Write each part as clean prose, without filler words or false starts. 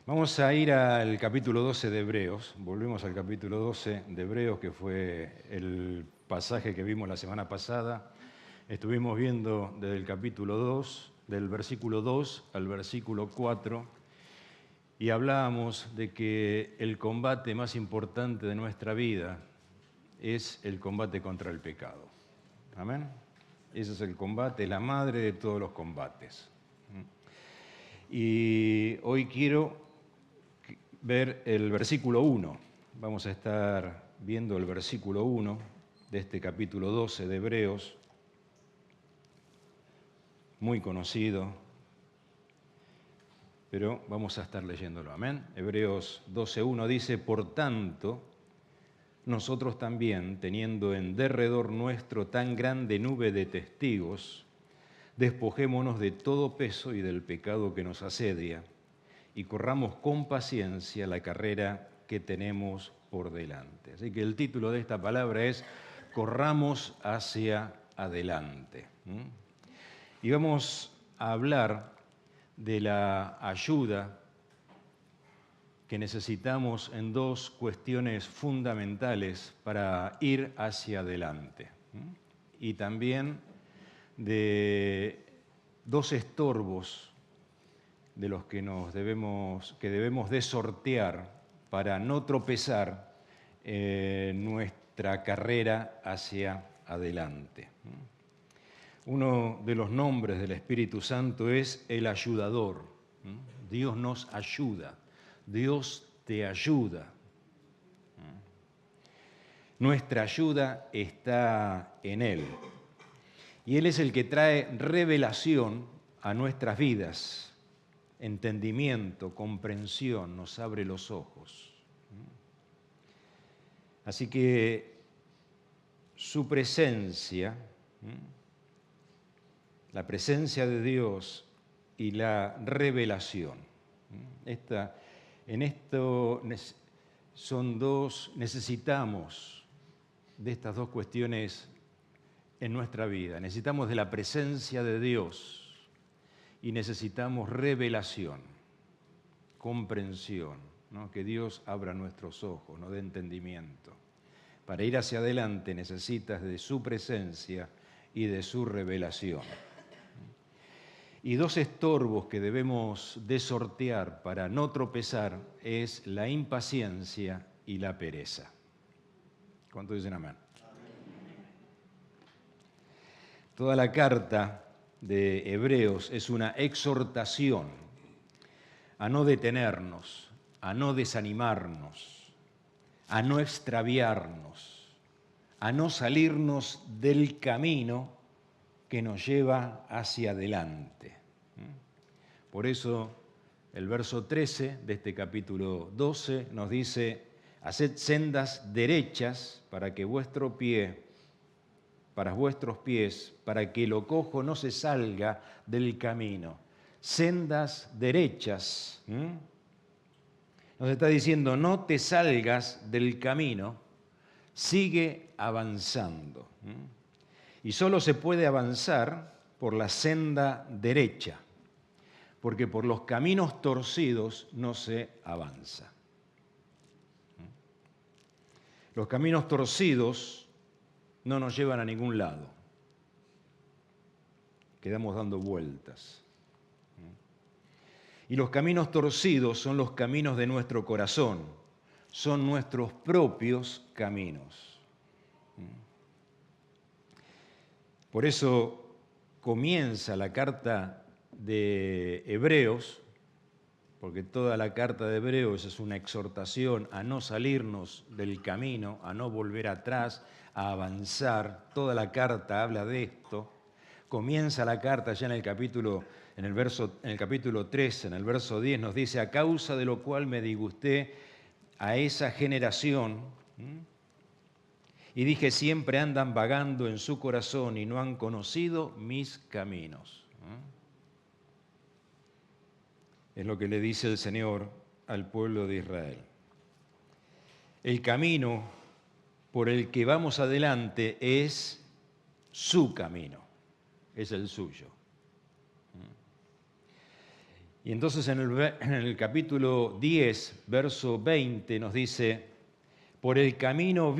Vamos a ir al capítulo 12 de Hebreos. Volvemos al capítulo 12 de Hebreos, que fue el pasaje que vimos la semana pasada. Estuvimos viendo desde el capítulo 2, del versículo 2 al versículo 4, y hablábamos de que el combate más importante de nuestra vida es el combate contra el pecado. ¿Amén? Ese es el combate, la madre de todos los combates. Y hoy quiero ver el versículo 1. Vamos a estar viendo el versículo 1 de este capítulo 12 de Hebreos, muy conocido, pero vamos a estar leyéndolo. Amén. Hebreos 12:1 dice: por tanto, nosotros también, teniendo en derredor nuestro tan grande nube de testigos, despojémonos de todo peso y del pecado que nos asedia, y corramos con paciencia la carrera que tenemos por delante. Así que el título de esta palabra es Corramos hacia adelante. Y vamos a hablar de la ayuda que necesitamos en dos cuestiones fundamentales para ir hacia adelante. Y también de dos estorbos de los que debemos de sortear para no tropezar en nuestra carrera hacia adelante. Uno de los nombres del Espíritu Santo es el ayudador. Dios nos ayuda, Dios te ayuda. Nuestra ayuda está en Él. Y Él es el que trae revelación a nuestras vidas, entendimiento, comprensión, nos abre los ojos. Así que su presencia, la presencia de Dios y la revelación, necesitamos de estas dos cuestiones en nuestra vida. Necesitamos de la presencia de Dios y necesitamos revelación, comprensión, ¿no? Que Dios abra nuestros ojos, nos dé entendimiento. Para ir hacia adelante necesitas de su presencia y de su revelación. Y dos estorbos que debemos de sortear para no tropezar es la impaciencia y la pereza. ¿Cuántos dicen amén? Toda la carta de Hebreos es una exhortación a no detenernos, a no desanimarnos, a no extraviarnos, a no salirnos del camino que nos lleva hacia adelante. Por eso el verso 13 de este capítulo 12 nos dice: haced sendas derechas para vuestros pies, para que lo cojo no se salga del camino. Sendas derechas. Nos está diciendo, no te salgas del camino, sigue avanzando. Y solo se puede avanzar por la senda derecha, porque por los caminos torcidos no se avanza. Los caminos torcidos no nos llevan a ningún lado. Quedamos dando vueltas. Y los caminos torcidos son los caminos de nuestro corazón, son nuestros propios caminos. Por eso comienza la carta de Hebreos, porque toda la carta de Hebreos es una exhortación a no salirnos del camino, a no volver atrás, a avanzar. Toda la carta habla de esto. Comienza la carta ya en el capítulo 3, en el verso 10, nos dice: a causa de lo cual me disgusté a esa generación, y dije, siempre andan vagando en su corazón y no han conocido mis caminos. Es lo que le dice el Señor al pueblo de Israel. El camino por el que vamos adelante es su camino, es el suyo. Y entonces en el capítulo 10, verso 20, nos dice, por el camino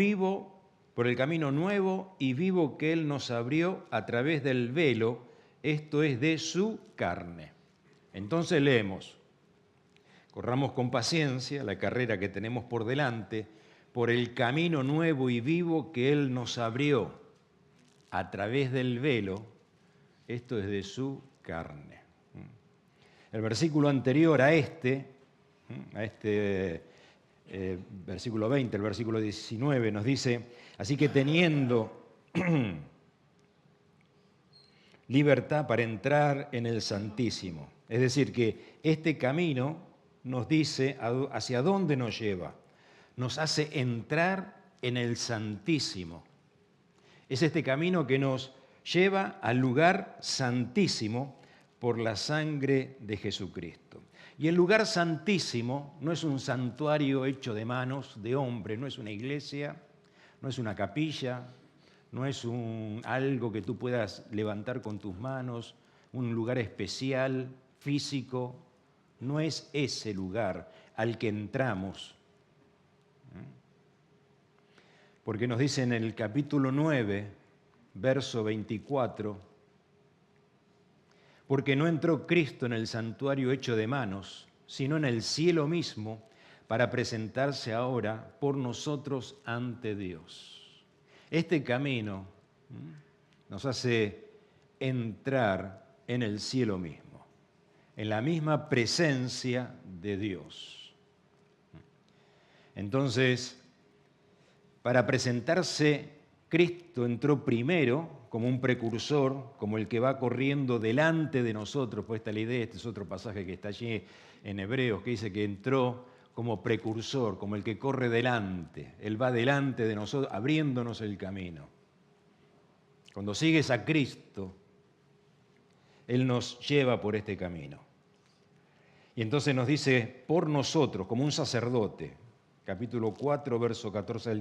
nuevo y vivo que Él nos abrió a través del velo, esto es de su carne. Entonces leemos, corramos con paciencia la carrera que tenemos por delante, por el camino nuevo y vivo que Él nos abrió a través del velo, esto es de su carne. El versículo anterior a este versículo 20, el versículo 19, nos dice, así que teniendo libertad para entrar en el Santísimo. Es decir, que este camino nos dice hacia dónde nos lleva. Nos hace entrar en el Santísimo. Es este camino que nos lleva al lugar santísimo por la sangre de Jesucristo. Y el lugar santísimo no es un santuario hecho de manos de hombre, no es una iglesia, no es una capilla, no es algo que tú puedas levantar con tus manos, un lugar especial, físico. No es ese lugar al que entramos. Porque nos dice en el capítulo 9, verso 24, porque no entró Cristo en el santuario hecho de manos, sino en el cielo mismo, para presentarse ahora por nosotros ante Dios. Este camino nos hace entrar en el cielo mismo, en la misma presencia de Dios. Entonces, para presentarse, Cristo entró primero como un precursor, como el que va corriendo delante de nosotros, pues esta es la idea, este es otro pasaje que está allí en Hebreos, que dice que entró como precursor, como el que corre delante. Él va delante de nosotros, abriéndonos el camino. Cuando sigues a Cristo, Él nos lleva por este camino. Y entonces nos dice, por nosotros, como un sacerdote, capítulo 4, verso 14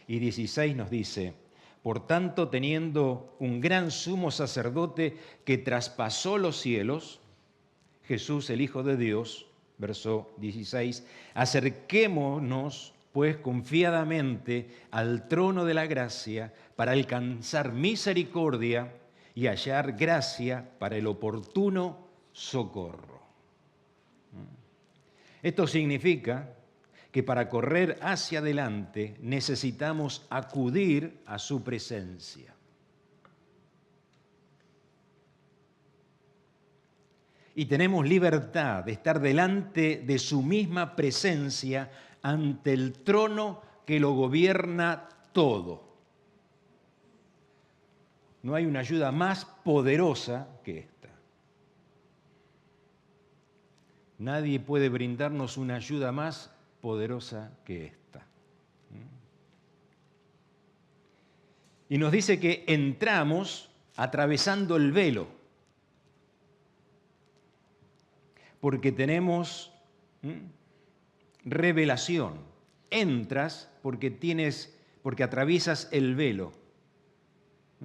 y 16 nos dice, por tanto, teniendo un gran sumo sacerdote que traspasó los cielos, Jesús, el Hijo de Dios, verso 16, acerquémonos pues confiadamente al trono de la gracia para alcanzar misericordia y hallar gracia para el oportuno socorro. Esto significa que para correr hacia adelante necesitamos acudir a su presencia. Y tenemos libertad de estar delante de su misma presencia ante el trono que lo gobierna todo. No hay una ayuda más poderosa que esta. Nadie puede brindarnos una ayuda más poderosa que esta. Y nos dice que entramos atravesando el velo, porque tenemos revelación. Entras porque atraviesas el velo.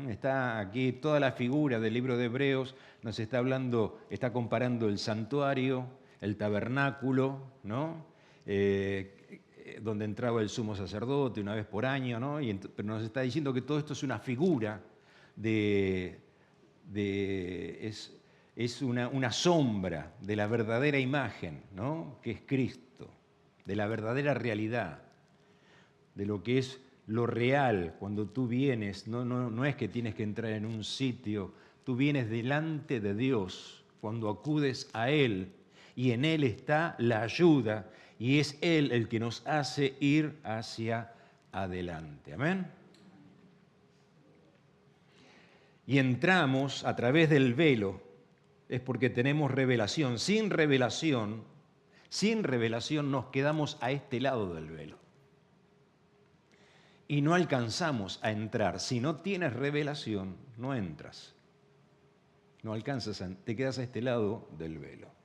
Está aquí toda la figura del libro de Hebreos, nos está hablando, está comparando el santuario, el tabernáculo, ¿no? Donde entraba el sumo sacerdote una vez por año, ¿no? Pero nos está diciendo que todo esto es una figura es una sombra de la verdadera imagen, ¿no? Que es Cristo, de la verdadera realidad, de lo que es lo real. Cuando tú vienes, no es que tienes que entrar en un sitio, tú vienes delante de Dios, cuando acudes a Él, y en Él está la ayuda, y es Él el que nos hace ir hacia adelante. Amén. Y entramos a través del velo, es porque tenemos revelación. Sin revelación nos quedamos a este lado del velo. Y no alcanzamos a entrar. Si no tienes revelación, no entras. No alcanzas, te quedas a este lado del velo.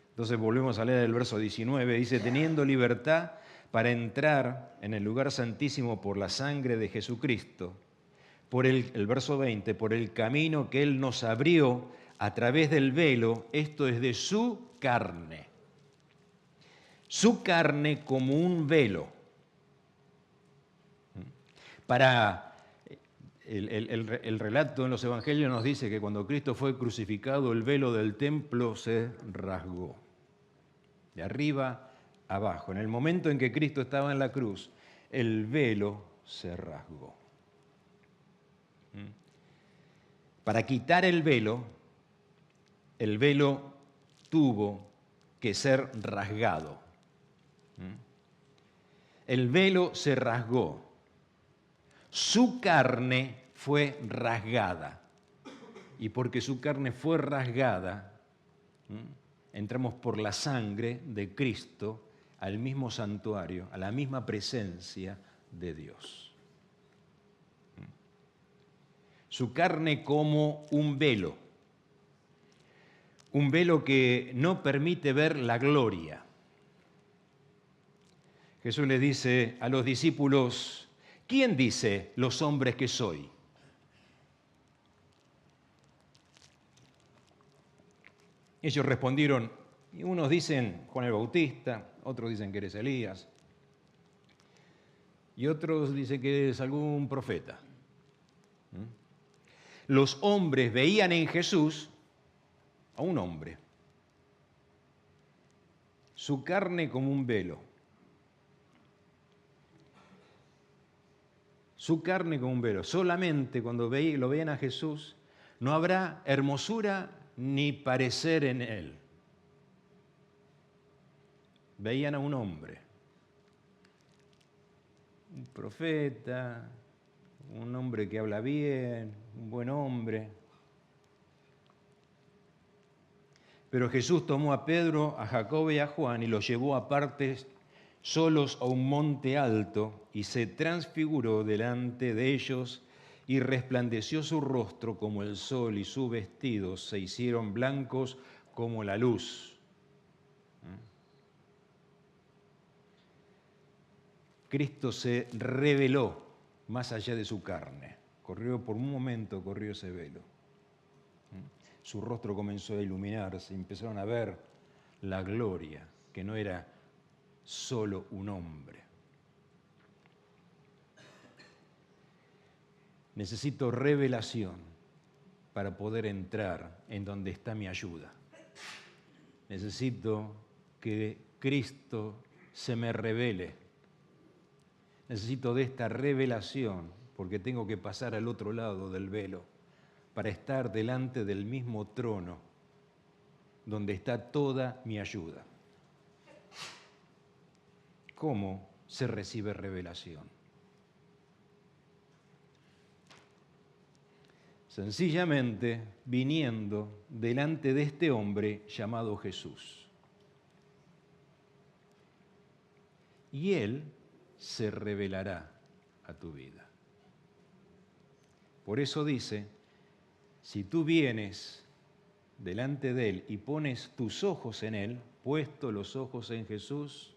Entonces volvemos a leer el verso 19, dice, teniendo libertad para entrar en el lugar santísimo por la sangre de Jesucristo, por el verso 20, por el camino que Él nos abrió a través del velo, esto es de su carne. Su carne como un velo. El relato en los evangelios nos dice que cuando Cristo fue crucificado, el velo del templo se rasgó. De arriba a abajo. En el momento en que Cristo estaba en la cruz, el velo se rasgó. Para quitar el velo tuvo que ser rasgado. El velo se rasgó. Su carne fue rasgada. Y porque su carne fue rasgada, entramos por la sangre de Cristo al mismo santuario, a la misma presencia de Dios. Su carne como un velo que no permite ver la gloria. Jesús le dice a los discípulos, ¿quién dice los hombres que soy? Ellos respondieron, unos dicen Juan el Bautista, otros dicen que eres Elías, y otros dicen que eres algún profeta. Los hombres veían en Jesús a un hombre, su carne como un velo. Su carne como un velo. Solamente cuando lo vean a Jesús, no habrá hermosura ni parecer en él. Veían a un hombre, un profeta, un hombre que habla bien, un buen hombre. Pero Jesús tomó a Pedro, a Jacobo y a Juan y los llevó aparte solos a un monte alto y se transfiguró delante de ellos y resplandeció su rostro como el sol y sus vestidos se hicieron blancos como la luz. Cristo se reveló más allá de su carne. Por un momento corrió ese velo. Su rostro comenzó a iluminarse, empezaron a ver la gloria, que no era solo un hombre. Necesito revelación para poder entrar en donde está mi ayuda. Necesito que Cristo se me revele. Necesito de esta revelación porque tengo que pasar al otro lado del velo para estar delante del mismo trono donde está toda mi ayuda. ¿Cómo se recibe revelación? Sencillamente viniendo delante de este hombre llamado Jesús. Y Él se revelará a tu vida. Por eso dice, si tú vienes delante de Él y pones tus ojos en Él, puesto los ojos en Jesús,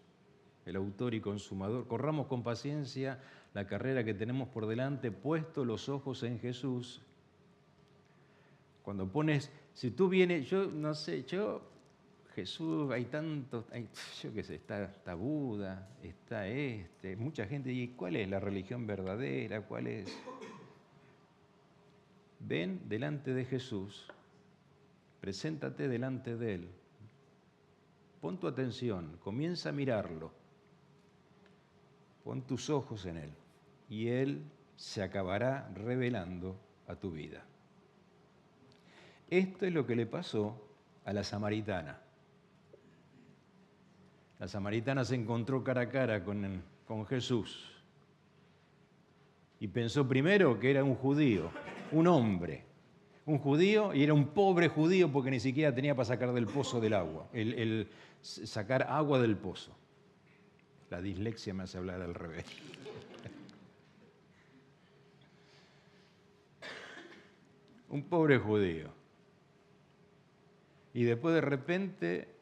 el autor y consumador, corramos con paciencia la carrera que tenemos por delante, puesto los ojos en Jesús. Cuando pones, si tú vienes, Jesús, hay tantos, yo qué sé, está Buda, está mucha gente, ¿y cuál es la religión verdadera? ¿Cuál es? Ven delante de Jesús, preséntate delante de Él, pon tu atención, comienza a mirarlo, pon tus ojos en Él y Él se acabará revelando a tu vida. Esto es lo que le pasó a la samaritana. La samaritana se encontró cara a cara con Jesús y pensó primero que era un judío, un hombre, un judío, y era un pobre judío porque ni siquiera tenía para sacar del pozo del agua, sacar agua del pozo. La dislexia me hace hablar al revés. Un pobre judío. Y después de repente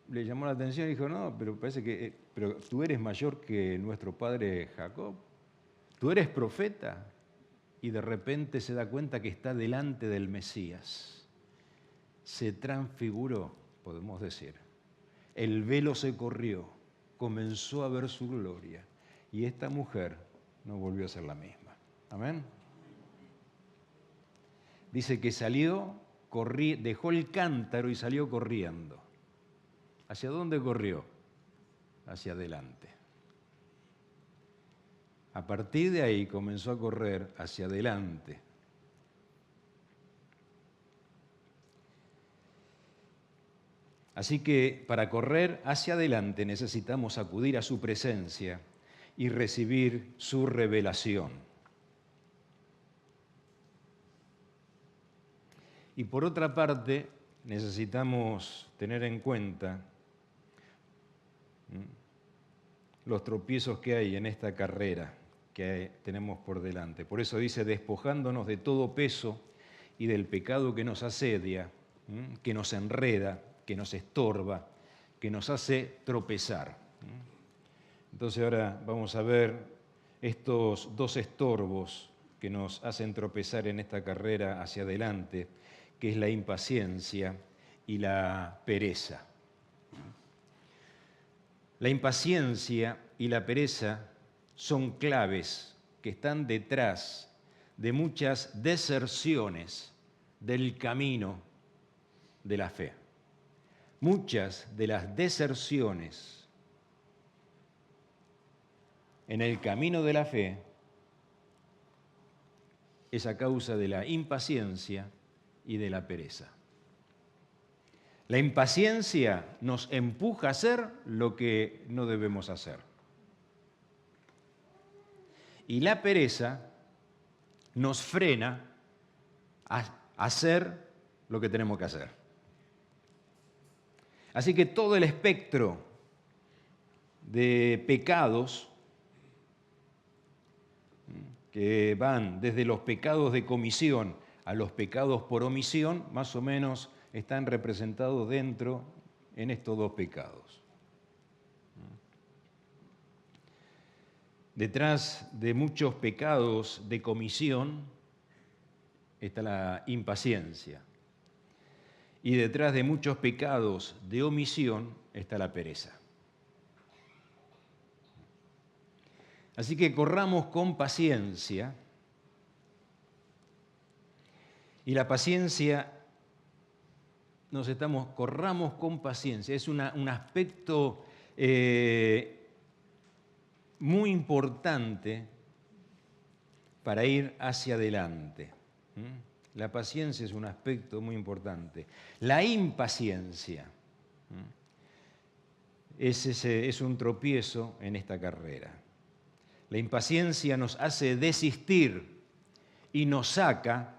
le llamó la atención y dijo, no, pero parece que pero tú eres mayor que nuestro padre Jacob. Tú eres profeta. Y de repente se da cuenta que está delante del Mesías. se transfiguró, podemos decir. El velo se corrió, comenzó a ver su gloria y esta mujer no volvió a ser la misma. Amén. Dice que salió, dejó el cántaro y salió corriendo. ¿Hacia dónde corrió? Hacia adelante. A partir de ahí comenzó a correr hacia adelante. Así que para correr hacia adelante necesitamos acudir a su presencia y recibir su revelación. Y por otra parte, necesitamos tener en cuenta los tropiezos que hay en esta carrera que tenemos por delante. Por eso dice, despojándonos de todo peso y del pecado que nos asedia, que nos enreda, que nos estorba, que nos hace tropezar. Entonces ahora vamos a ver estos dos estorbos que nos hacen tropezar en esta carrera hacia adelante, que es la impaciencia y la pereza. La impaciencia y la pereza son claves que están detrás de muchas deserciones del camino de la fe. Muchas de las deserciones en el camino de la fe es a causa de la impaciencia y de la pereza. La impaciencia nos empuja a hacer lo que no debemos hacer. Y la pereza nos frena a hacer lo que tenemos que hacer. Así que todo el espectro de pecados que van desde los pecados de comisión a los pecados por omisión, más o menos están representados dentro en estos dos pecados. Detrás de muchos pecados de comisión está la impaciencia. Y detrás de muchos pecados de omisión está la pereza. Así que corramos con paciencia. Y la paciencia, corramos con paciencia. Es un aspecto muy importante para ir hacia adelante. La paciencia es un aspecto muy importante. La impaciencia es un tropiezo en esta carrera. La impaciencia nos hace desistir y nos saca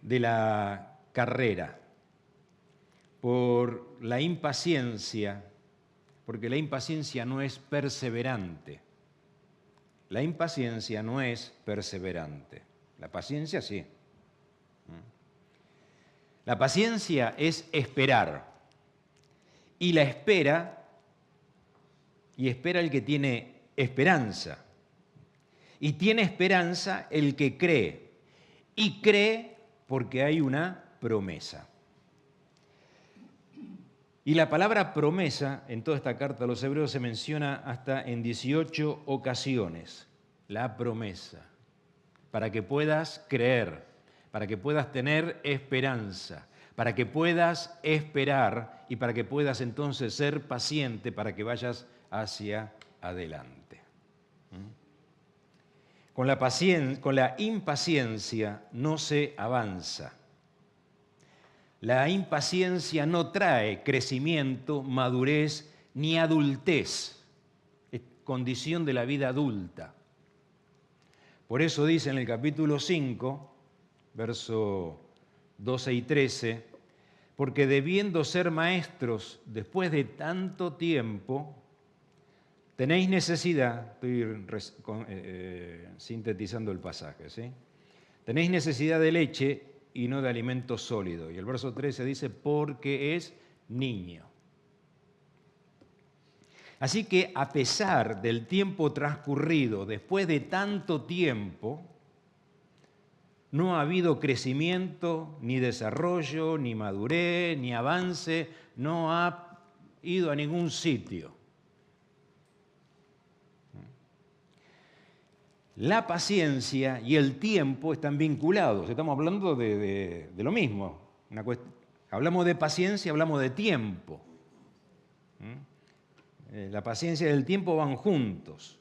de la carrera por la impaciencia, porque la impaciencia no es perseverante. La impaciencia no es perseverante. La paciencia sí. La paciencia es esperar. Y la espera, y espera el que tiene esperanza. Y tiene esperanza el que cree. Y cree porque hay una promesa. Y la palabra promesa en toda esta carta a los hebreos se menciona hasta en 18 ocasiones. La promesa. Para que puedas creer. Para que puedas tener esperanza, para que puedas esperar y para que puedas entonces ser paciente para que vayas hacia adelante. Con la impaciencia no se avanza. La impaciencia no trae crecimiento, madurez ni adultez, es condición de la vida adulta. Por eso dice en el capítulo 5, verso 12 y 13, porque debiendo ser maestros después de tanto tiempo, tenéis necesidad, estoy sintetizando el pasaje, ¿sí? Tenéis necesidad de leche y no de alimento sólido. Y el verso 13 dice, porque es niño. Así que a pesar del tiempo transcurrido, después de tanto tiempo, no ha habido crecimiento, ni desarrollo, ni madurez, ni avance, no ha ido a ningún sitio. La paciencia y el tiempo están vinculados, estamos hablando de lo mismo. Hablamos de paciencia, hablamos de tiempo. La paciencia y el tiempo van juntos.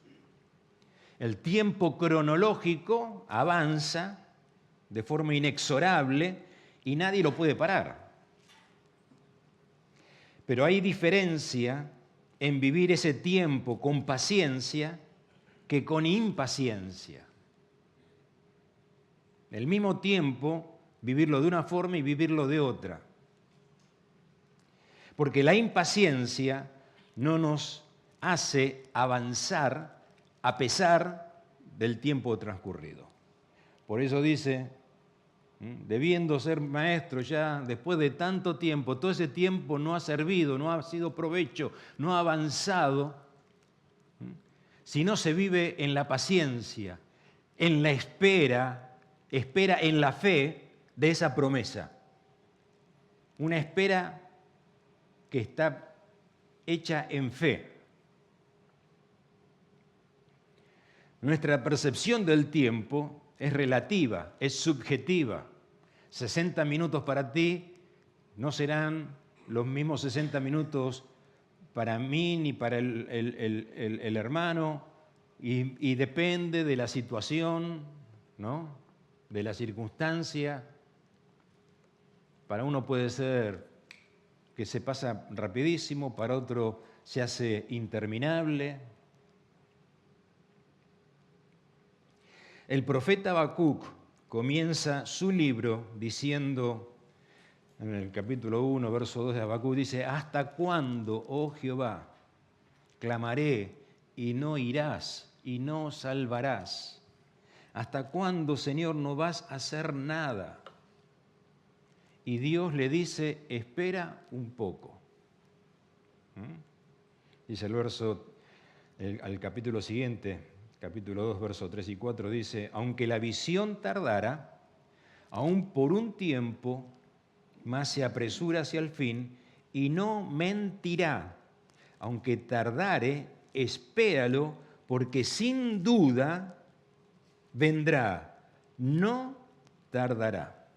El tiempo cronológico avanza de forma inexorable y nadie lo puede parar. Pero hay diferencia en vivir ese tiempo con paciencia que con impaciencia. El mismo tiempo, vivirlo de una forma y vivirlo de otra. Porque la impaciencia no nos hace avanzar a pesar del tiempo transcurrido. Por eso dice, debiendo ser maestro ya después de tanto tiempo, todo ese tiempo no ha servido, no ha sido provecho, no ha avanzado, si no se vive en la paciencia, en la espera en la fe de esa promesa. Una espera que está hecha en fe. Nuestra percepción del tiempo es relativa, es subjetiva. 60 minutos para ti no serán los mismos 60 minutos para mí ni para el hermano, y depende de la situación, ¿no? De la circunstancia. Para uno puede ser que se pasa rapidísimo, para otro se hace interminable. El profeta Habacuc comienza su libro diciendo, en el capítulo 1, verso 2 de Habacuc, dice: ¿hasta cuándo, oh Jehová, clamaré y no irás y no salvarás? ¿Hasta cuándo, Señor, no vas a hacer nada? Y Dios le dice: espera un poco. Dice el verso, al capítulo siguiente, capítulo 2, versos 3 y 4, dice: aunque la visión tardara, aún por un tiempo, mas se apresura hacia el fin y no mentirá. Aunque tardare, espéralo, porque sin duda vendrá, no tardará.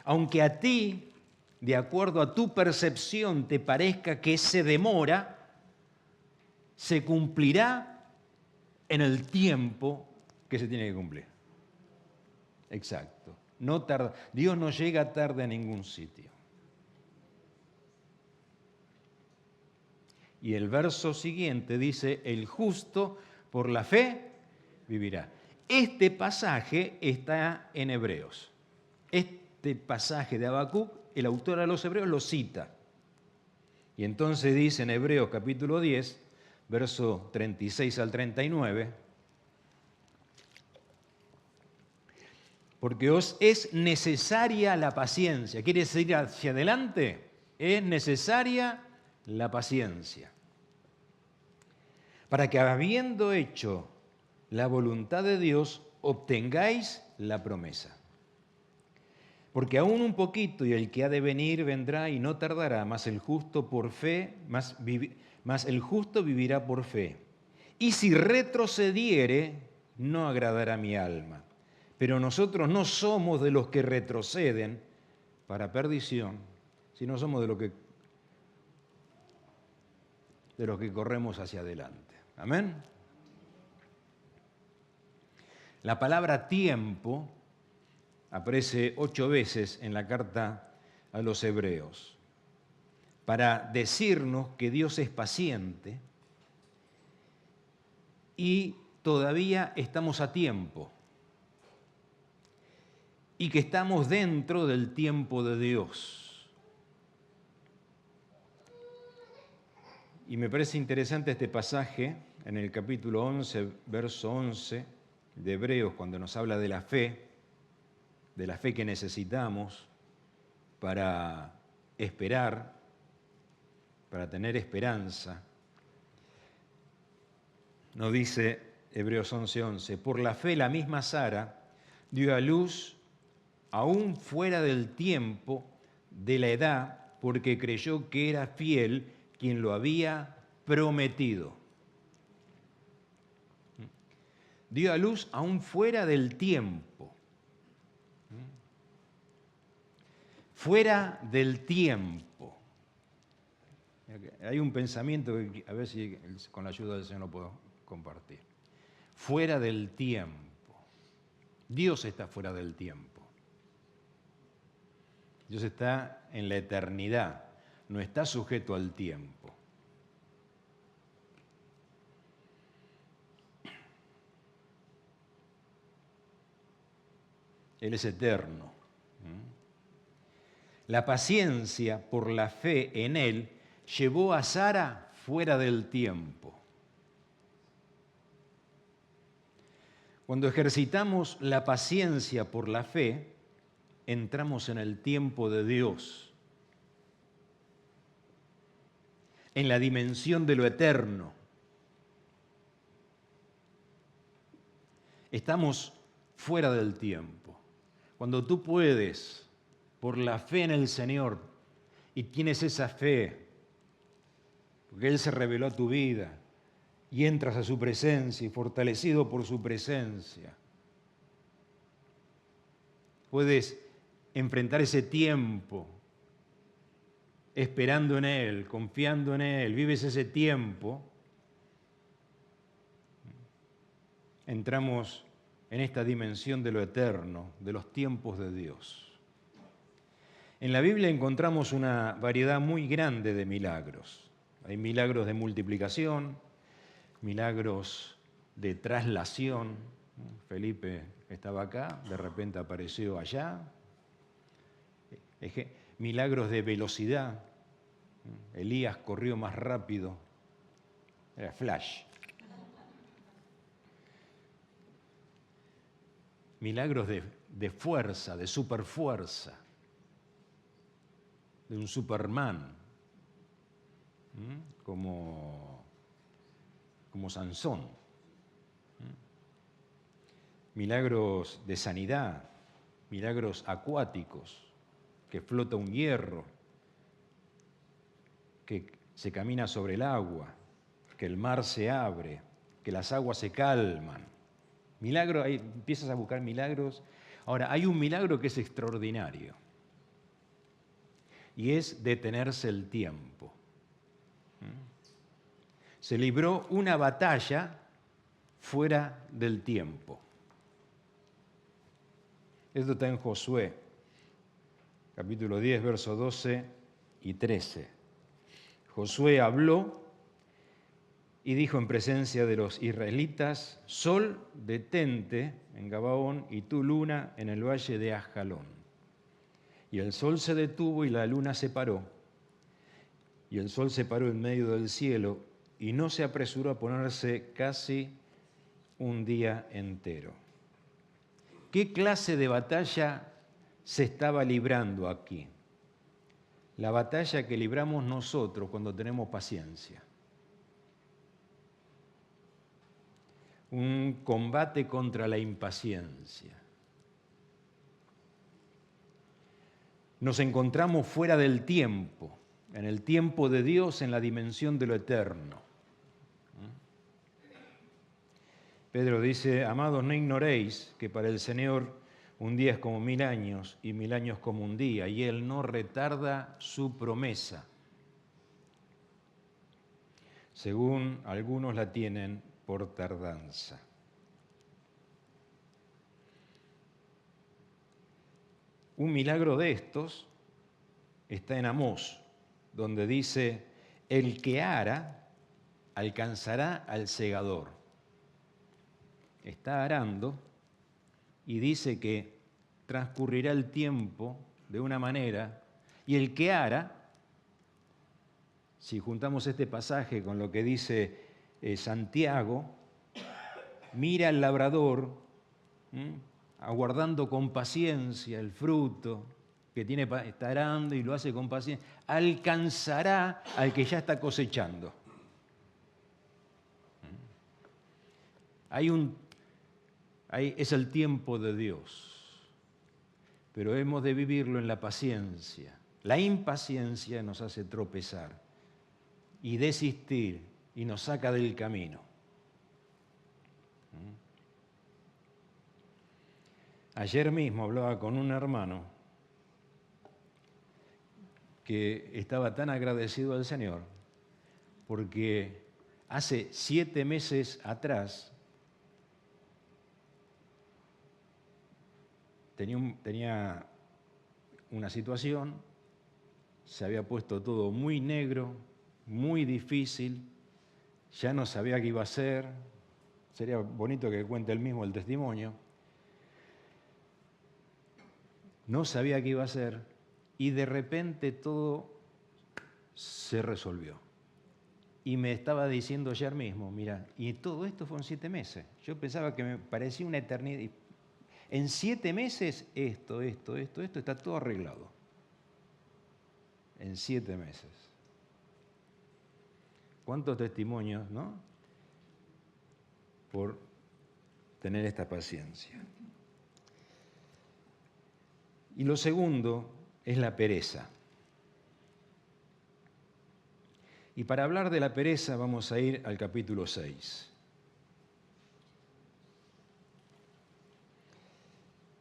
Aunque a ti, de acuerdo a tu percepción, te parezca que se demora, se cumplirá en el tiempo que se tiene que cumplir. Exacto. No tarda. Dios no llega tarde a ningún sitio. Y el verso siguiente dice: el justo por la fe vivirá. Este pasaje está en Hebreos. Este pasaje de Habacuc, el autor a los Hebreos lo cita. Y entonces dice en Hebreos capítulo 10, verso 36 al 39, porque os es necesaria la paciencia. ¿Quieres ir hacia adelante? Es necesaria la paciencia. Para que habiendo hecho la voluntad de Dios, obtengáis la promesa. Porque aún un poquito, y el que ha de venir vendrá y no tardará, mas el justo por fe, mas el justo vivirá por fe. Y si retrocediere, no agradará mi alma. Pero nosotros no somos de los que retroceden para perdición, sino somos de los que corremos hacia adelante. Amén. La palabra tiempo aparece 8 veces en la carta a los Hebreos para decirnos que Dios es paciente y todavía estamos a tiempo y que estamos dentro del tiempo de Dios. Y me parece interesante este pasaje en el capítulo 11, verso 11 de Hebreos, cuando nos habla de la fe que necesitamos para esperar, para tener esperanza. Nos dice Hebreos 11:11, por la fe la misma Sara, dio a luz aún fuera del tiempo de la edad, porque creyó que era fiel quien lo había prometido. Dio a luz aún fuera del tiempo. Fuera del tiempo. Hay un pensamiento que a ver si con la ayuda del Señor lo puedo compartir. Fuera del tiempo. Dios está fuera del tiempo. Dios está en la eternidad, no está sujeto al tiempo. Él es eterno. La paciencia por la fe en Él llevó a Sara fuera del tiempo. Cuando ejercitamos la paciencia por la fe, entramos en el tiempo de Dios, en la dimensión de lo eterno. Estamos fuera del tiempo. Cuando tú puedes, por la fe en el Señor, y tienes esa fe, porque Él se reveló a tu vida, y entras a su presencia, y fortalecido por su presencia, puedes enfrentar ese tiempo esperando en Él, confiando en Él, vives ese tiempo, entramos en esta dimensión de lo eterno, de los tiempos de Dios. En la Biblia encontramos una variedad muy grande de milagros. Hay milagros de multiplicación, milagros de traslación. Felipe estaba acá, de repente apareció allá. Milagros de velocidad. Elías corrió más rápido. Era flash. Milagros de fuerza, de superfuerza, de un Superman, como Sansón. Milagros de sanidad, milagros acuáticos, que flota un hierro, que se camina sobre el agua, que el mar se abre, que las aguas se calman. Milagro, ahí empiezas a buscar milagros. Ahora, hay un milagro que es extraordinario y es detenerse el tiempo. Se libró una batalla fuera del tiempo. Esto está en Josué, capítulo 10, versos 12 y 13. Josué habló y dijo en presencia de los israelitas: Sol, detente en Gabaón, y tú, luna, en el valle de Ascalón. Y el sol se detuvo y la luna se paró. Y el sol se paró en medio del cielo y no se apresuró a ponerse casi un día entero. ¿Qué clase de batalla se estaba librando aquí? La batalla que libramos nosotros cuando tenemos paciencia. Un combate contra la impaciencia. Nos encontramos fuera del tiempo, en el tiempo de Dios, en la dimensión de lo eterno. Pedro dice: amados, no ignoréis que para el Señor un día es como 1000 años y 1000 años como un día, y Él no retarda su promesa, según algunos la tienen por tardanza. Un milagro de estos está en Amós, donde dice: el que ara alcanzará al segador. Está arando y dice que transcurrirá el tiempo de una manera, y el que ara, si juntamos este pasaje con lo que dice Santiago, mira al labrador, aguardando con paciencia el fruto que tiene, está arando y lo hace con paciencia, alcanzará al que ya está cosechando. Hay un Ahí es el tiempo de Dios, pero hemos de vivirlo en la paciencia. La impaciencia nos hace tropezar y desistir y nos saca del camino. Ayer mismo hablaba con un hermano que estaba tan agradecido al Señor porque hace 7 meses atrás tenía una situación, se había puesto todo muy negro, muy difícil, ya no sabía qué iba a hacer, sería bonito que cuente él mismo el testimonio, no sabía qué iba a hacer y de repente todo se resolvió. Y me estaba diciendo ayer mismo, mira, y todo esto fue en 7 meses. Yo pensaba que me parecía una eternidad. En 7 meses esto, está todo arreglado. En 7 meses. ¿Cuántos testimonios, no? Por tener esta paciencia. Y lo segundo es la pereza. Y para hablar de la pereza vamos a ir al capítulo 6.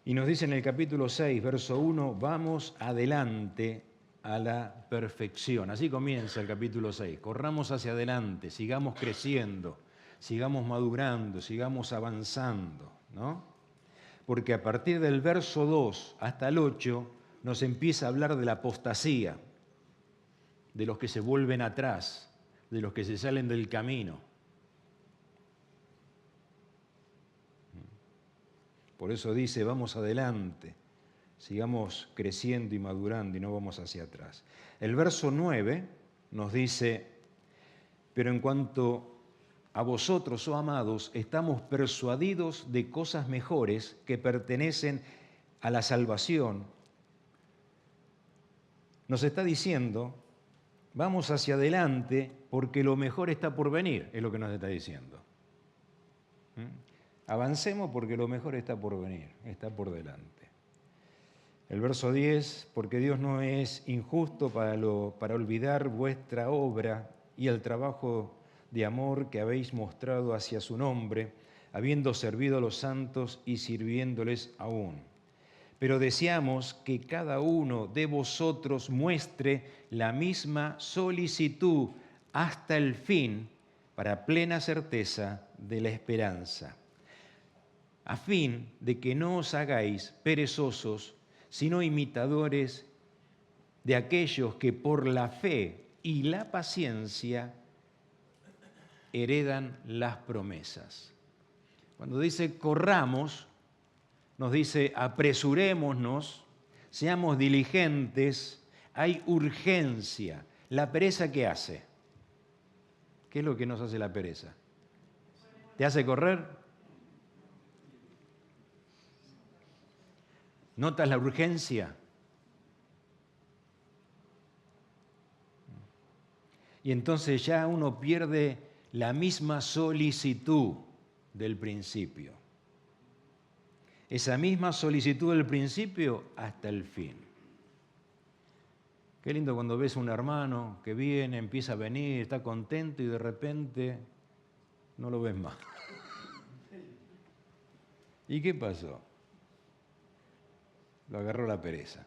Y nos dice en el capítulo 6, verso 1, vamos adelante a la perfección. Así comienza el capítulo 6. Corramos hacia adelante, sigamos creciendo, sigamos madurando, sigamos avanzando, ¿no? Porque a partir del verso 2 hasta el 8 nos empieza a hablar de la apostasía, de los que se vuelven atrás, de los que se salen del camino. Por eso dice, vamos adelante, sigamos creciendo y madurando y no vamos hacia atrás. El verso 9 nos dice, pero en cuanto a vosotros, oh amados, estamos persuadidos de cosas mejores que pertenecen a la salvación. Nos está diciendo, vamos hacia adelante porque lo mejor está por venir, es lo que nos está diciendo. Avancemos porque lo mejor está por venir, está por delante. El verso 10, porque Dios no es injusto para olvidar vuestra obra y el trabajo de amor que habéis mostrado hacia su nombre, habiendo servido a los santos y sirviéndoles aún. Pero deseamos que cada uno de vosotros muestre la misma solicitud hasta el fin para plena certeza de la esperanza, a fin de que no os hagáis perezosos, sino imitadores de aquellos que por la fe y la paciencia heredan las promesas. Cuando dice corramos, nos dice apresurémonos, seamos diligentes, hay urgencia. ¿La pereza qué hace? ¿Qué es lo que nos hace la pereza? ¿Te hace correr? ¿Notas la urgencia? Y entonces ya uno pierde la misma solicitud del principio. Esa misma solicitud del principio hasta el fin. Qué lindo cuando ves a un hermano que viene, empieza a venir, está contento y de repente no lo ves más. ¿Y qué pasó? Lo agarró la pereza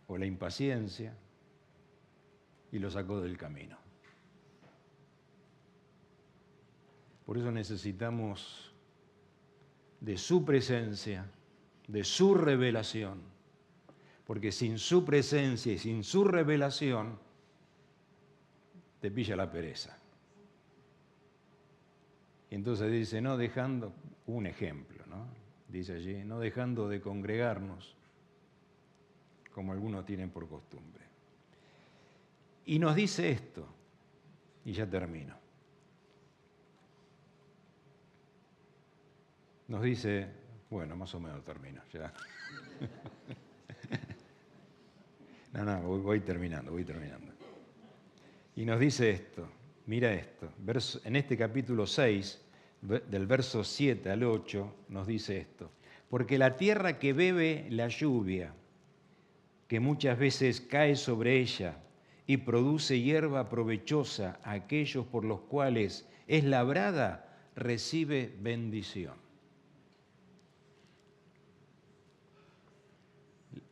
o la impaciencia y lo sacó del camino. Por eso necesitamos de su presencia, de su revelación, porque sin su presencia y sin su revelación te pilla la pereza. Y entonces dice, no dejando, un ejemplo, ¿no? Dice allí, no dejando de congregarnos, como algunos tienen por costumbre. Y nos dice esto, y ya termino. Nos dice, bueno, más o menos termino, ya. No, voy terminando. Y nos dice esto, mira esto, en este capítulo 6 del verso 7 al 8, nos dice esto. Porque la tierra que bebe la lluvia, que muchas veces cae sobre ella y produce hierba provechosa a aquellos por los cuales es labrada, recibe bendición.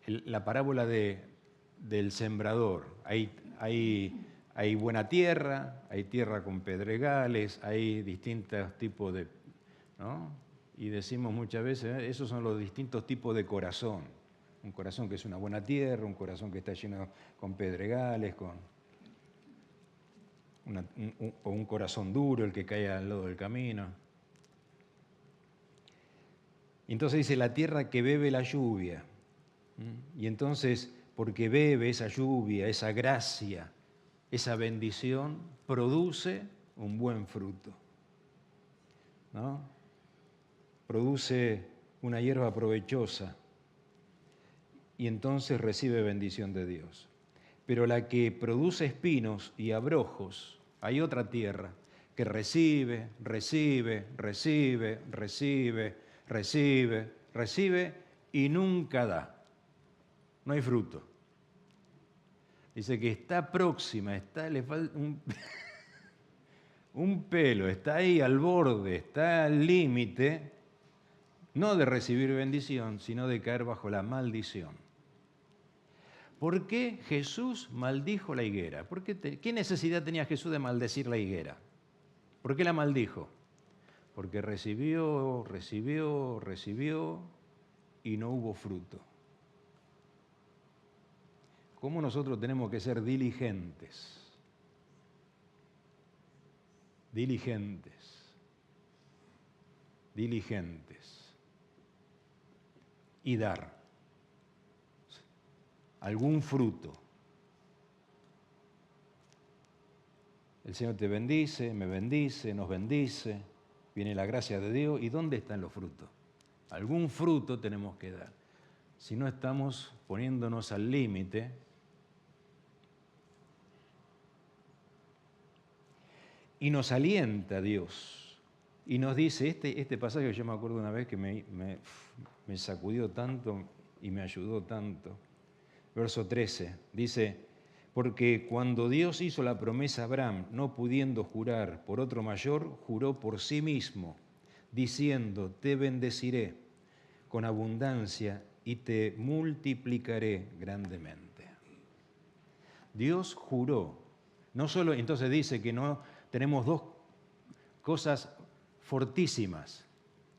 La parábola del sembrador. Hay buena tierra, hay tierra con pedregales, hay distintos tipos de... ¿no? Y decimos muchas veces, esos son los distintos tipos de corazón. Un corazón que es una buena tierra, un corazón que está lleno con pedregales, o un corazón duro, el que cae al lado del camino. Y entonces dice, la tierra que bebe la lluvia. Y entonces, porque bebe esa lluvia, esa gracia, esa bendición, produce un buen fruto, ¿no? Produce una hierba provechosa y entonces recibe bendición de Dios. Pero la que produce espinos y abrojos, hay otra tierra que recibe y nunca da. No hay fruto. Dice que está próxima, le falta un pelo, está ahí al borde, está al límite, no de recibir bendición, sino de caer bajo la maldición. ¿Por qué Jesús maldijo la higuera? ¿Qué necesidad tenía Jesús de maldecir la higuera? ¿Por qué la maldijo? Porque recibió y no hubo fruto. ¿Cómo nosotros tenemos que ser diligentes? Diligentes. Y dar algún fruto. El Señor te bendice, me bendice, nos bendice, viene la gracia de Dios. ¿Y dónde están los frutos? Algún fruto tenemos que dar. Si no estamos poniéndonos al límite, y nos alienta Dios, y nos dice, este pasaje yo me acuerdo una vez que me sacudió tanto y me ayudó tanto. Verso 13, dice, porque cuando Dios hizo la promesa a Abraham, no pudiendo jurar por otro mayor, juró por sí mismo, diciendo, te bendeciré con abundancia y te multiplicaré grandemente. Dios juró, no solo, entonces dice que no tenemos dos cosas fortísimas,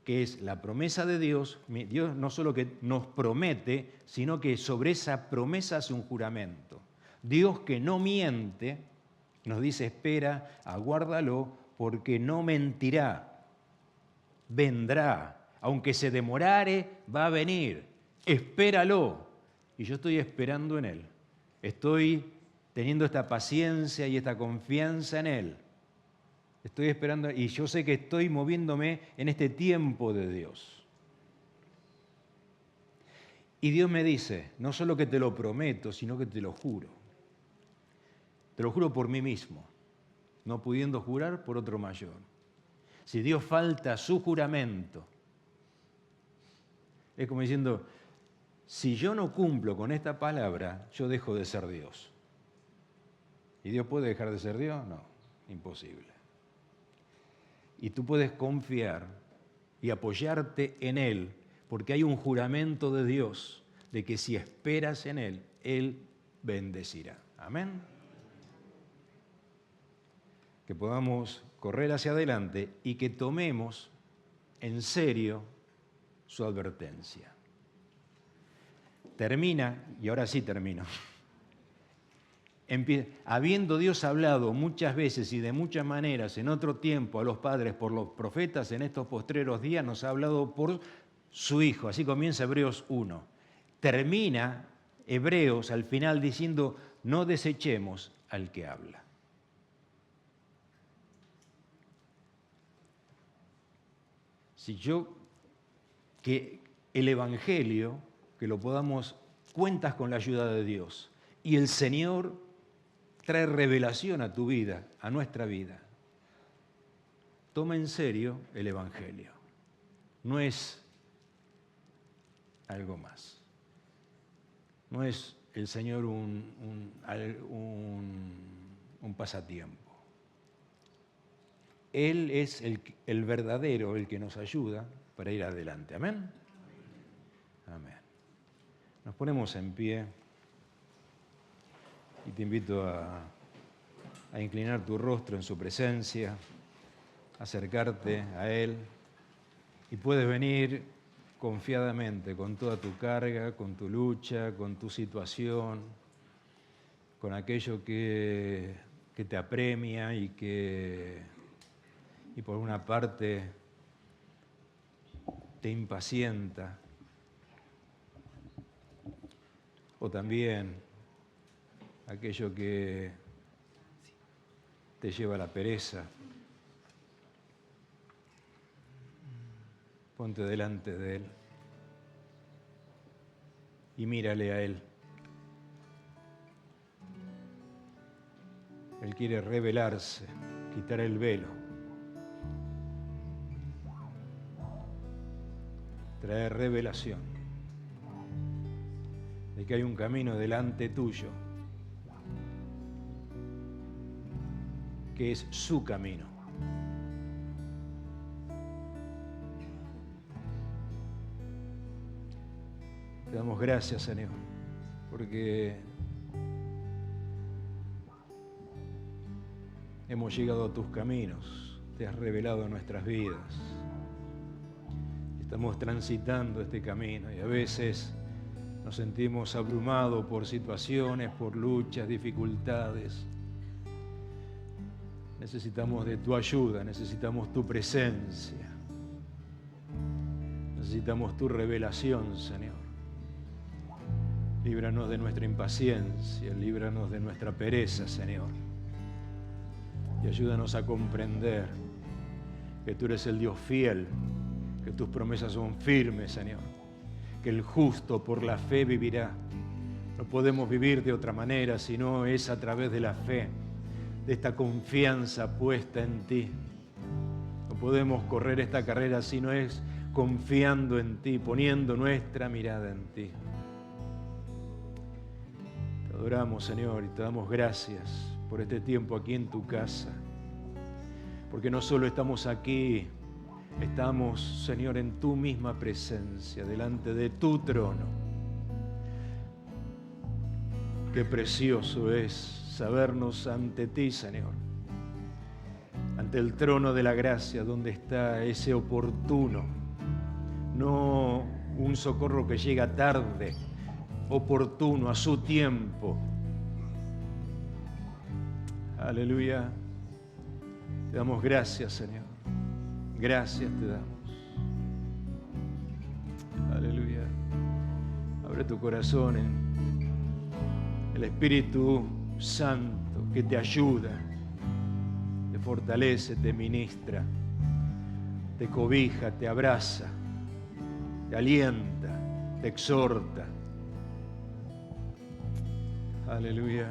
que es la promesa de Dios. Dios no solo que nos promete, sino que sobre esa promesa hace un juramento. Dios que no miente, nos dice, espera, aguárdalo, porque no mentirá, vendrá, aunque se demorare, va a venir, espéralo. Y yo estoy esperando en Él, estoy teniendo esta paciencia y esta confianza en Él. Estoy esperando y yo sé que estoy moviéndome en este tiempo de Dios. Y Dios me dice, no solo que te lo prometo, sino que te lo juro. Te lo juro por mí mismo, no pudiendo jurar por otro mayor. Si Dios falta a su juramento, es como diciendo, si yo no cumplo con esta palabra, yo dejo de ser Dios. ¿Y Dios puede dejar de ser Dios? No, imposible. Y tú puedes confiar y apoyarte en Él, porque hay un juramento de Dios de que si esperas en Él, Él bendecirá. Amén. Que podamos correr hacia adelante y que tomemos en serio su advertencia. Termina, y ahora sí termino. Habiendo Dios hablado muchas veces y de muchas maneras en otro tiempo a los padres por los profetas, en estos postreros días nos ha hablado por su Hijo. Así comienza Hebreos 1. Termina Hebreos al final diciendo, no desechemos al que habla. Que el Evangelio, que lo podamos, cuentas con la ayuda de Dios, y el Señor trae revelación a tu vida, a nuestra vida. toma en serio el Evangelio. No es algo más. No es el Señor un pasatiempo. Él es el verdadero, el que nos ayuda para ir adelante. ¿Amén? Amén. Nos ponemos en pie y te invito a inclinar tu rostro en su presencia, a acercarte a Él, y puedes venir confiadamente con toda tu carga, con tu lucha, con tu situación, con aquello que te apremia y por una parte te impacienta, o también aquello que te lleva a la pereza. Ponte delante de Él y mírale a Él. Él quiere revelarse, quitar el velo, traer revelación de que hay un camino delante tuyo, que es su camino. Te damos gracias, Señor, porque hemos llegado a tus caminos, te has revelado en nuestras vidas. Estamos transitando este camino y a veces nos sentimos abrumados por situaciones, por luchas, dificultades. Necesitamos de tu ayuda, necesitamos tu presencia, necesitamos tu revelación, Señor. Líbranos de nuestra impaciencia, líbranos de nuestra pereza, Señor. Y ayúdanos a comprender que tú eres el Dios fiel, que tus promesas son firmes, Señor. Que el justo por la fe vivirá. No podemos vivir de otra manera, sino es a través de la fe, de esta confianza puesta en ti. No podemos correr esta carrera si no es confiando en ti, poniendo nuestra mirada en ti. Te adoramos, Señor, y te damos gracias por este tiempo aquí en tu casa. Porque no solo estamos aquí, estamos, Señor, en tu misma presencia, delante de tu trono. Qué precioso es sabernos ante ti, Señor, ante el trono de la gracia, donde está ese oportuno, no un socorro que llega tarde, oportuno, a su tiempo. Aleluya. Te damos gracias, Señor. Gracias te damos. Aleluya. Abre tu corazón en el Espíritu Santo que te ayuda, te fortalece, te ministra, te cobija, te abraza, te alienta, te exhorta. Aleluya.